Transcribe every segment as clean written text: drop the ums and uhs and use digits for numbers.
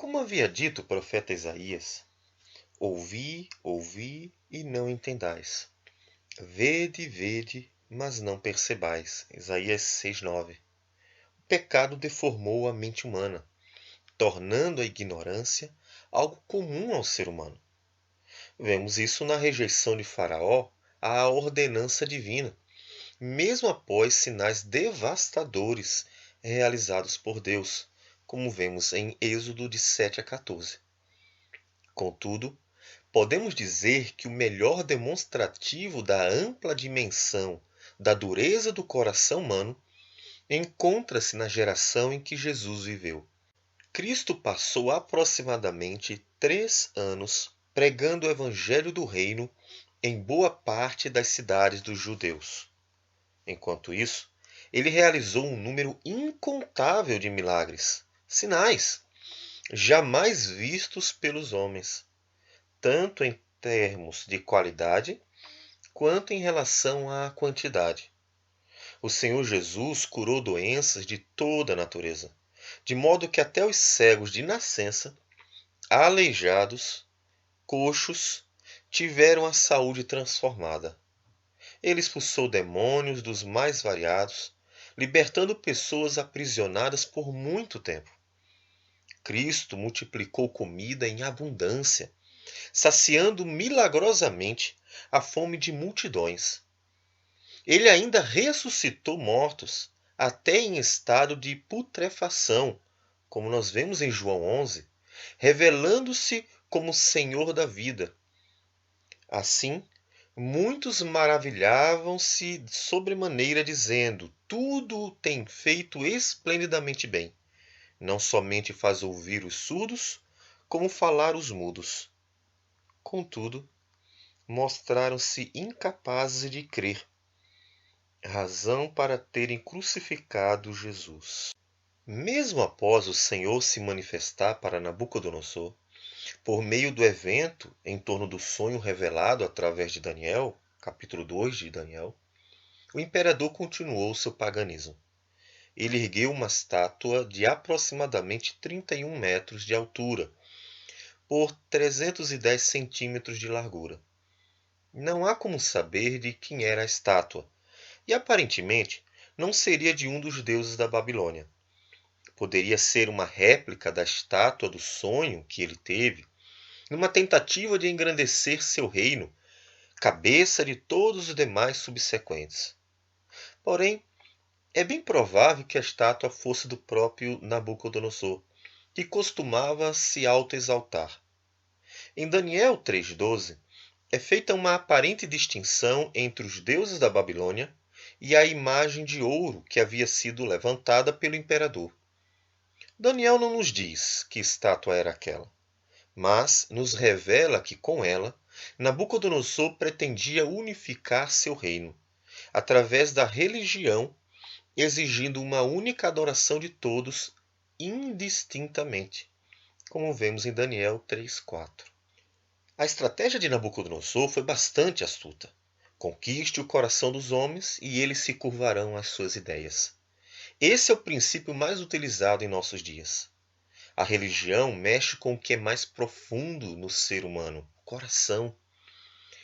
Como havia dito o profeta Isaías: ouvi, ouvi e não entendais. Vede, vede, mas não percebais. Isaías 6:9. O pecado deformou a mente humana, tornando a ignorância algo comum ao ser humano. Vemos isso na rejeição de Faraó à ordenança divina, mesmo após sinais devastadores realizados por Deus, como vemos em Êxodo de 7 a 14. Contudo, podemos dizer que o melhor demonstrativo da ampla dimensão da dureza do coração humano encontra-se na geração em que Jesus viveu. Cristo passou aproximadamente 3 anos pregando o Evangelho do Reino em boa parte das cidades dos judeus. Enquanto isso, ele realizou um número incontável de milagres, sinais, jamais vistos pelos homens, tanto em termos de qualidade quanto em relação à quantidade. O Senhor Jesus curou doenças de toda a natureza, de modo que até os cegos de nascença, aleijados, coxos, tiveram a saúde transformada. Ele expulsou demônios dos mais variados, libertando pessoas aprisionadas por muito tempo. Cristo multiplicou comida em abundância, saciando milagrosamente a fome de multidões. Ele ainda ressuscitou mortos, até em estado de putrefação, como nós vemos em João 11, revelando-se como Senhor da vida. Assim, muitos maravilhavam-se sobremaneira, dizendo: tudo tem feito esplendidamente bem. Não somente faz ouvir os surdos, como falar os mudos. Contudo, mostraram-se incapazes de crer, razão para terem crucificado Jesus. Mesmo após o Senhor se manifestar para Nabucodonosor, por meio do evento em torno do sonho revelado através de Daniel, capítulo 2 de Daniel, o imperador continuou seu paganismo. Ele ergueu uma estátua de aproximadamente 31 metros de altura, por 310 centímetros de largura. Não há como saber de quem era a estátua, e aparentemente não seria de um dos deuses da Babilônia. Poderia ser uma réplica da estátua do sonho que ele teve, numa tentativa de engrandecer seu reino, cabeça de todos os demais subsequentes. Porém, é bem provável que a estátua fosse do próprio Nabucodonosor, que costumava se autoexaltar. Em Daniel 3:12, é feita uma aparente distinção entre os deuses da Babilônia e a imagem de ouro que havia sido levantada pelo imperador. Daniel não nos diz que estátua era aquela, mas nos revela que com ela, Nabucodonosor pretendia unificar seu reino, através da religião, exigindo uma única adoração de todos, indistintamente, como vemos em Daniel 3:4. A estratégia de Nabucodonosor foi bastante astuta. Conquiste o coração dos homens e eles se curvarão às suas ideias. Esse é o princípio mais utilizado em nossos dias. A religião mexe com o que é mais profundo no ser humano, o coração.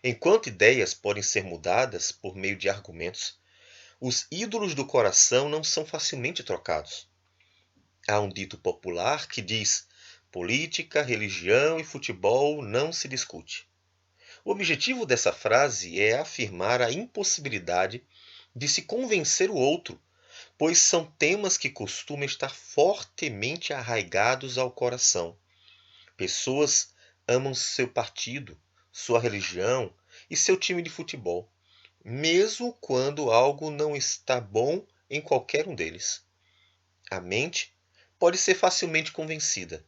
Enquanto ideias podem ser mudadas por meio de argumentos, os ídolos do coração não são facilmente trocados. Há um dito popular que diz: política, religião e futebol não se discute. O objetivo dessa frase é afirmar a impossibilidade de se convencer o outro, pois são temas que costumam estar fortemente arraigados ao coração. Pessoas amam seu partido, sua religião e seu time de futebol, mesmo quando algo não está bom em qualquer um deles. A mente pode ser facilmente convencida,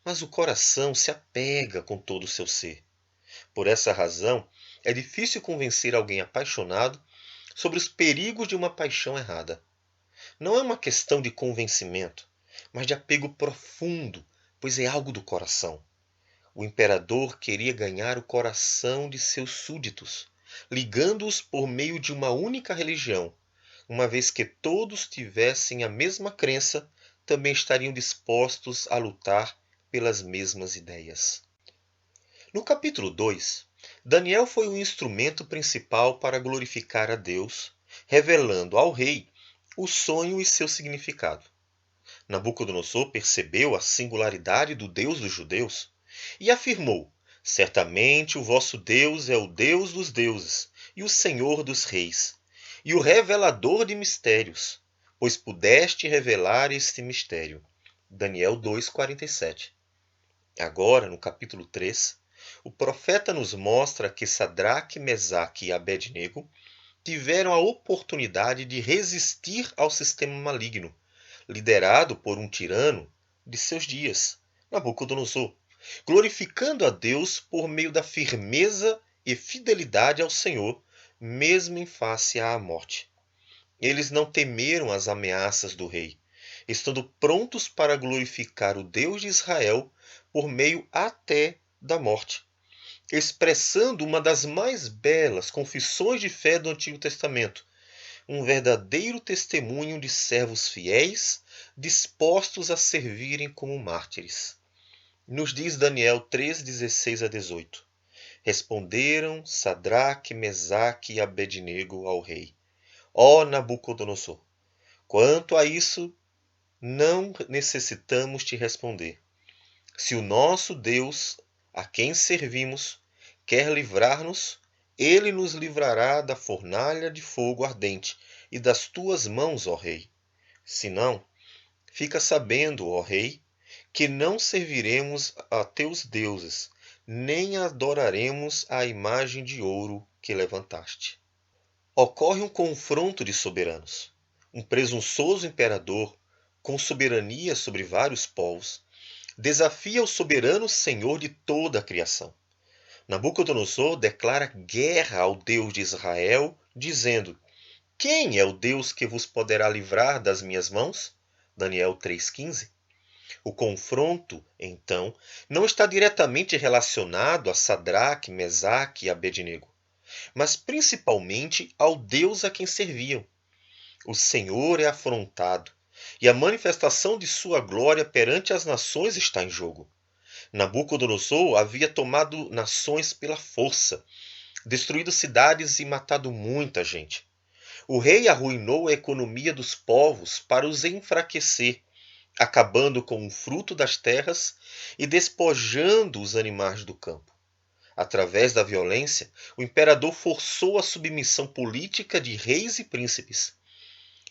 mas o coração se apega com todo o seu ser. Por essa razão, é difícil convencer alguém apaixonado sobre os perigos de uma paixão errada. Não é uma questão de convencimento, mas de apego profundo, pois é algo do coração. O imperador queria ganhar o coração de seus súditos, ligando-os por meio de uma única religião. Uma vez que todos tivessem a mesma crença, também estariam dispostos a lutar pelas mesmas ideias. No capítulo 2, Daniel foi o instrumento principal para glorificar a Deus, revelando ao rei o sonho e seu significado. Nabucodonosor percebeu a singularidade do Deus dos judeus e afirmou: certamente o vosso Deus é o Deus dos deuses e o Senhor dos reis, e o revelador de mistérios, pois pudeste revelar este mistério. Daniel 2,47. Agora, no capítulo 3, o profeta nos mostra que Sadraque, Mesaque e Abednego tiveram a oportunidade de resistir ao sistema maligno, liderado por um tirano de seus dias, Nabucodonosor, glorificando a Deus por meio da firmeza e fidelidade ao Senhor, mesmo em face à morte. Eles não temeram as ameaças do rei, estando prontos para glorificar o Deus de Israel por meio até da morte, expressando uma das mais belas confissões de fé do Antigo Testamento, um verdadeiro testemunho de servos fiéis, dispostos a servirem como mártires. Nos diz Daniel 3:16 a 18. Responderam Sadraque, Mesaque e Abednego ao rei: Ó Nabucodonosor, quanto a isso, não necessitamos te responder. Se o nosso Deus, a quem servimos, quer livrar-nos, ele nos livrará da fornalha de fogo ardente e das tuas mãos, ó rei. Se não, fica sabendo, ó rei, que não serviremos a teus deuses, nem adoraremos a imagem de ouro que levantaste. Ocorre um confronto de soberanos. Um presunçoso imperador, com soberania sobre vários povos, desafia o soberano Senhor de toda a criação. Nabucodonosor declara guerra ao Deus de Israel, dizendo: Quem é o Deus que vos poderá livrar das minhas mãos? Daniel 3,15. O confronto, então, não está diretamente relacionado a Sadraque, Mesaque e Abednego, mas principalmente ao Deus a quem serviam. O Senhor é afrontado, e a manifestação de sua glória perante as nações está em jogo. Nabucodonosor havia tomado nações pela força, destruído cidades e matado muita gente. O rei arruinou a economia dos povos para os enfraquecer, acabando com o fruto das terras e despojando os animais do campo. Através da violência, o imperador forçou a submissão política de reis e príncipes.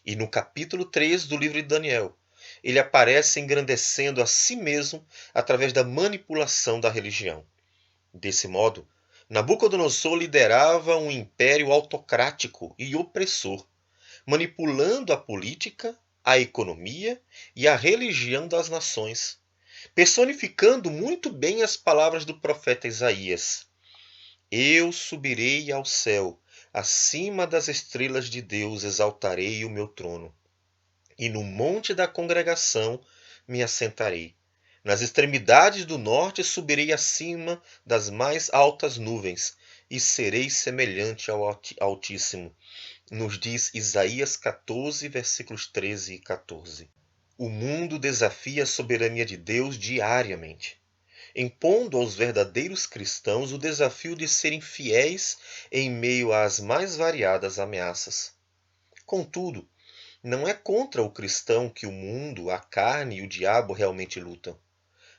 E no capítulo 3 do livro de Daniel, ele aparece engrandecendo a si mesmo através da manipulação da religião. Desse modo, Nabucodonosor liderava um império autocrático e opressor, manipulando a política, a economia e a religião das nações, personificando muito bem as palavras do profeta Isaías: Eu subirei ao céu, acima das estrelas de Deus exaltarei o meu trono, e no monte da congregação me assentarei. Nas extremidades do norte subirei acima das mais altas nuvens, e serei semelhante ao Altíssimo. Nos diz Isaías 14, versículos 13 e 14. O mundo desafia a soberania de Deus diariamente, impondo aos verdadeiros cristãos o desafio de serem fiéis em meio às mais variadas ameaças. Contudo, não é contra o cristão que o mundo, a carne e o diabo realmente lutam.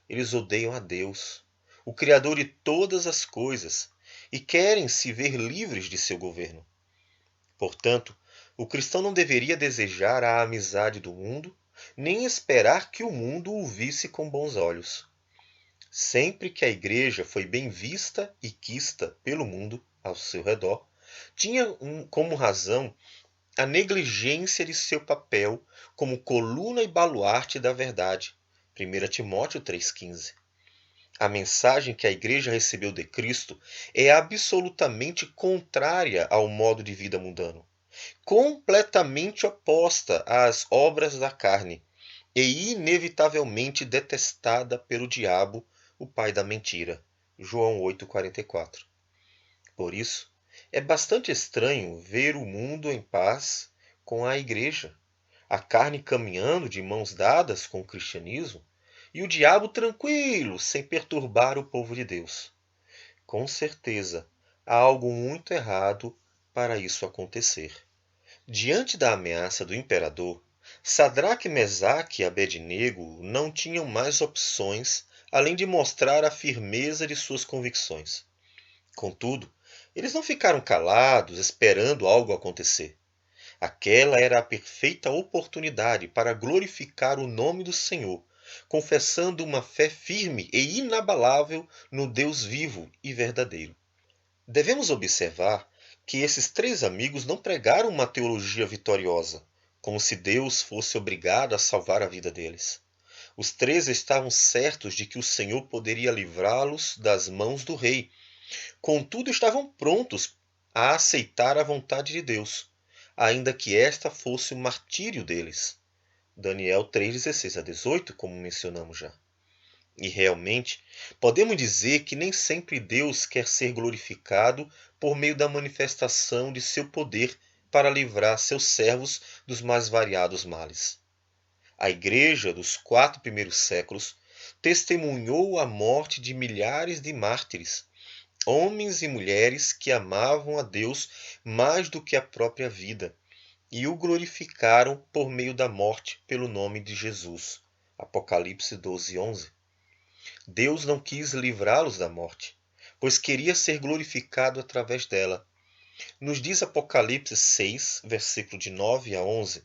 Eles odeiam a Deus, o Criador de todas as coisas, e querem se ver livres de seu governo. Portanto, o cristão não deveria desejar a amizade do mundo, nem esperar que o mundo o visse com bons olhos. Sempre que a igreja foi bem vista e quista pelo mundo ao seu redor, tinha como razão a negligência de seu papel como coluna e baluarte da verdade. 1 Timóteo 3,15. A mensagem que a igreja recebeu de Cristo é absolutamente contrária ao modo de vida mundano, completamente oposta às obras da carne e inevitavelmente detestada pelo diabo, o pai da mentira. João 8,44. Por isso, é bastante estranho ver o mundo em paz com a igreja, a carne caminhando de mãos dadas com o cristianismo e o diabo tranquilo, sem perturbar o povo de Deus. Com certeza, há algo muito errado para isso acontecer. Diante da ameaça do imperador, Sadraque, Mesaque e Abednego não tinham mais opções além de mostrar a firmeza de suas convicções. Contudo, eles não ficaram calados esperando algo acontecer. Aquela era a perfeita oportunidade para glorificar o nome do Senhor, confessando uma fé firme e inabalável no Deus vivo e verdadeiro. Devemos observar que esses três amigos não pregaram uma teologia vitoriosa, como se Deus fosse obrigado a salvar a vida deles. Os três estavam certos de que o Senhor poderia livrá-los das mãos do rei. Contudo, estavam prontos a aceitar a vontade de Deus, ainda que esta fosse o martírio deles. Daniel 3:16-18, como mencionamos já. E realmente, podemos dizer que nem sempre Deus quer ser glorificado por meio da manifestação de seu poder para livrar seus servos dos mais variados males. A Igreja dos 4 primeiros séculos testemunhou a morte de milhares de mártires, homens e mulheres que amavam a Deus mais do que a própria vida e o glorificaram por meio da morte pelo nome de Jesus. Apocalipse 12:11. Deus não quis livrá-los da morte, pois queria ser glorificado através dela. Nos diz Apocalipse 6, versículo de 9-11.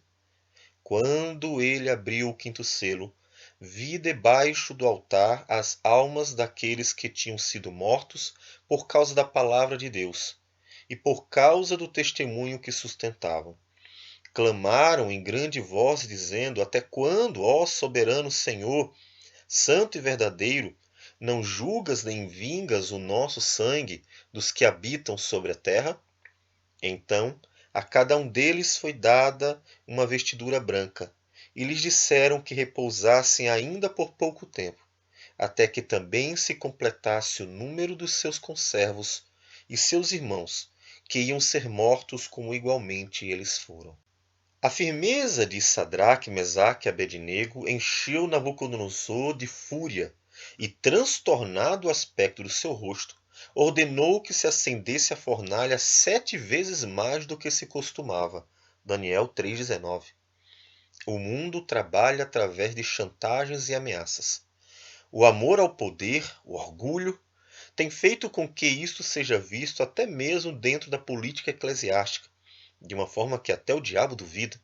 Quando ele abriu o quinto selo, vi debaixo do altar as almas daqueles que tinham sido mortos por causa da palavra de Deus e por causa do testemunho que sustentavam. Clamaram em grande voz, dizendo: Até quando, ó soberano Senhor, santo e verdadeiro, não julgas nem vingas o nosso sangue dos que habitam sobre a terra? Então a cada um deles foi dada uma vestidura branca, e lhes disseram que repousassem ainda por pouco tempo, até que também se completasse o número dos seus conservos e seus irmãos, que iam ser mortos como igualmente eles foram. A firmeza de Sadraque, Mesaque e Abednego encheu Nabucodonosor de fúria e, transtornado o aspecto do seu rosto, ordenou que se acendesse a fornalha 7 vezes mais do que se costumava. Daniel 3:19. O mundo trabalha através de chantagens e ameaças. O amor ao poder, o orgulho, tem feito com que isto seja visto até mesmo dentro da política eclesiástica, de uma forma que até o diabo duvida.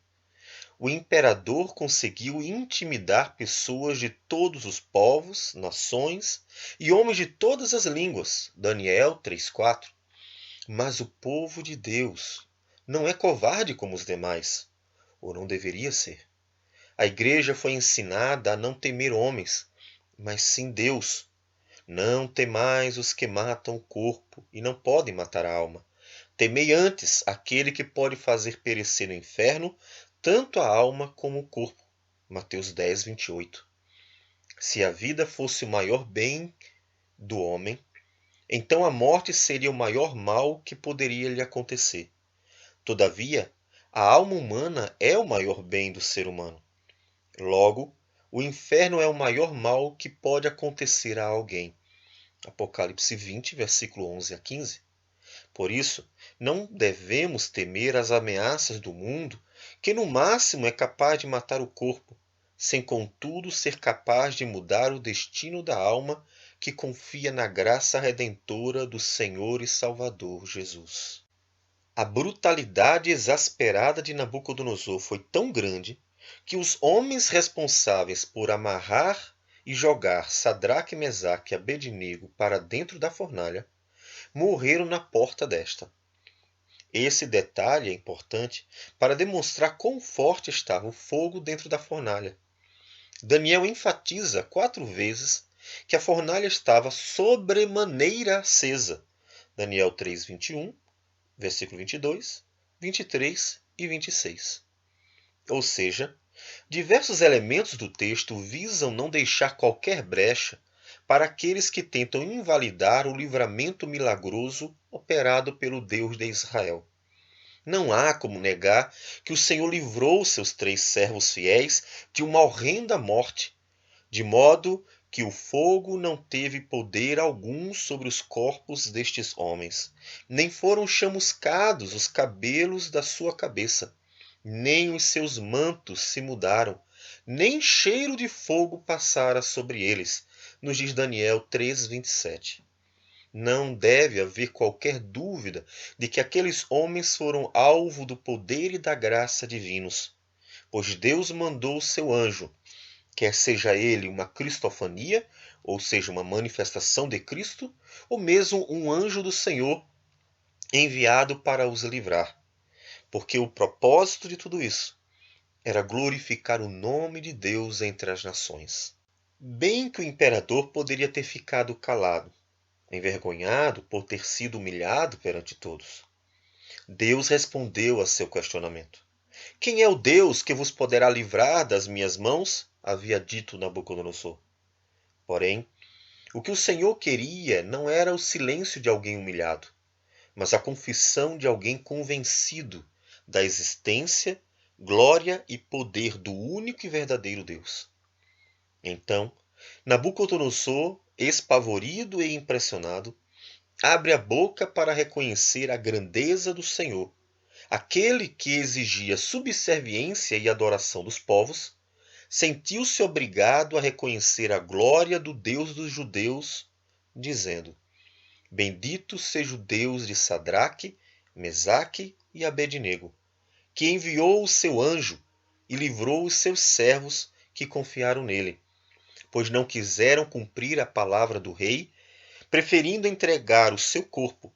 O imperador conseguiu intimidar pessoas de todos os povos, nações e homens de todas as línguas. Daniel 3:4. Mas o povo de Deus não é covarde como os demais, ou não deveria ser. A igreja foi ensinada a não temer homens, mas sim Deus. Não temais os que matam o corpo e não podem matar a alma. Temei antes aquele que pode fazer perecer no inferno tanto a alma como o corpo. Mateus 10:28. Se a vida fosse o maior bem do homem, então a morte seria o maior mal que poderia lhe acontecer. Todavia, a alma humana é o maior bem do ser humano. Logo, o inferno é o maior mal que pode acontecer a alguém. Apocalipse 20, versículo 11-15. Por isso, não devemos temer as ameaças do mundo, que no máximo é capaz de matar o corpo, sem contudo ser capaz de mudar o destino da alma que confia na graça redentora do Senhor e Salvador Jesus. A brutalidade exasperada de Nabucodonosor foi tão grande que os homens responsáveis por amarrar e jogar Sadraque, Mesaque e Abednego para dentro da fornalha morreram na porta desta. Esse detalhe é importante para demonstrar quão forte estava o fogo dentro da fornalha. Daniel enfatiza 4 vezes que a fornalha estava sobremaneira acesa. Daniel 3:21, versículo 22, 23 e 26. Ou seja, diversos elementos do texto visam não deixar qualquer brecha para aqueles que tentam invalidar o livramento milagroso operado pelo Deus de Israel. Não há como negar que o Senhor livrou seus 3 servos fiéis de uma horrenda morte, de modo que o fogo não teve poder algum sobre os corpos destes homens, nem foram chamuscados os cabelos da sua cabeça, nem os seus mantos se mudaram, nem cheiro de fogo passara sobre eles, nos diz Daniel 3:27. Não deve haver qualquer dúvida de que aqueles homens foram alvo do poder e da graça divinos, pois Deus mandou o seu anjo, quer seja ele uma cristofania, ou seja, uma manifestação de Cristo, ou mesmo um anjo do Senhor enviado para os livrar, porque o propósito de tudo isso era glorificar o nome de Deus entre as nações. Bem que o imperador poderia ter ficado calado, envergonhado por ter sido humilhado perante todos. Deus respondeu a seu questionamento. Quem é o Deus que vos poderá livrar das minhas mãos? Havia dito Nabucodonosor. Porém, o que o Senhor queria não era o silêncio de alguém humilhado, mas a confissão de alguém convencido da existência, glória e poder do único e verdadeiro Deus. Então, Nabucodonosor, espavorido e impressionado, abre a boca para reconhecer a grandeza do Senhor, aquele que exigia subserviência e adoração dos povos, sentiu-se obrigado a reconhecer a glória do Deus dos judeus, dizendo: Bendito seja o Deus de Sadraque, Mesaque e Abednego, que enviou o seu anjo e livrou os seus servos que confiaram nele, pois não quiseram cumprir a palavra do rei, preferindo entregar o seu corpo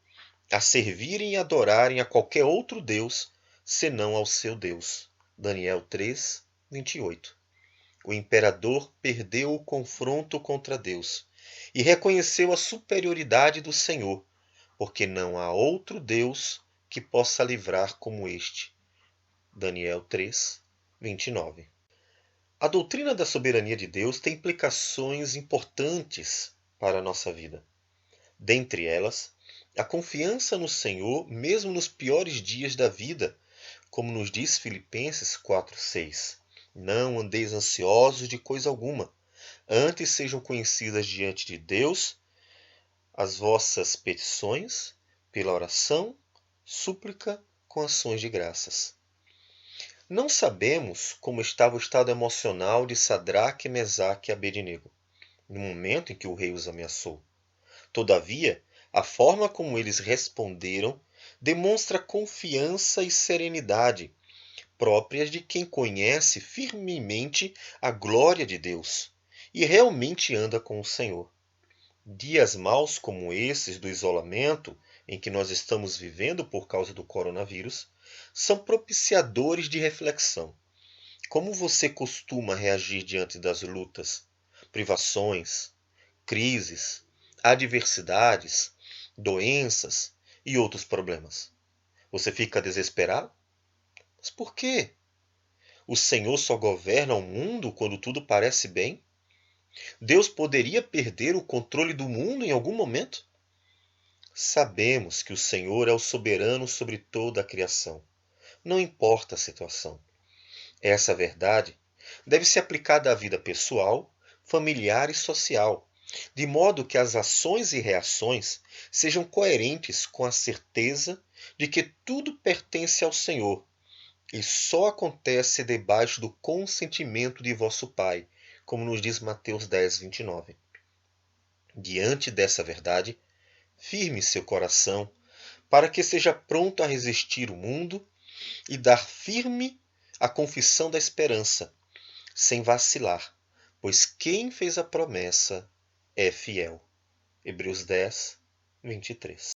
a servirem e adorarem a qualquer outro Deus, senão ao seu Deus. Daniel 3:28. O imperador perdeu o confronto contra Deus e reconheceu a superioridade do Senhor, porque não há outro Deus que possa livrar como este. Daniel 3:29. A doutrina da soberania de Deus tem implicações importantes para a nossa vida. Dentre elas, a confiança no Senhor, mesmo nos piores dias da vida, como nos diz Filipenses 4:6. Não andeis ansiosos de coisa alguma, antes sejam conhecidas diante de Deus as vossas petições, pela oração, súplica, com ações de graças. Não sabemos como estava o estado emocional de Sadraque, Mesaque e Abednego, no momento em que o rei os ameaçou. Todavia, a forma como eles responderam demonstra confiança e serenidade, próprias de quem conhece firmemente a glória de Deus e realmente anda com o Senhor. Dias maus como esses do isolamento em que nós estamos vivendo por causa do coronavírus são propiciadores de reflexão. Como você costuma reagir diante das lutas, privações, crises, adversidades, doenças e outros problemas? Você fica desesperado? Mas por quê? O Senhor só governa o mundo quando tudo parece bem? Deus poderia perder o controle do mundo em algum momento? Sabemos que o Senhor é o soberano sobre toda a criação, não importa a situação. Essa verdade deve ser aplicada à vida pessoal, familiar e social, de modo que as ações e reações sejam coerentes com a certeza de que tudo pertence ao Senhor e só acontece debaixo do consentimento de vosso Pai, como nos diz Mateus 10:29. Diante dessa verdade, firme seu coração, para que seja pronto a resistir o mundo e dar firme a confissão da esperança, sem vacilar, pois quem fez a promessa é fiel. Hebreus 10:23.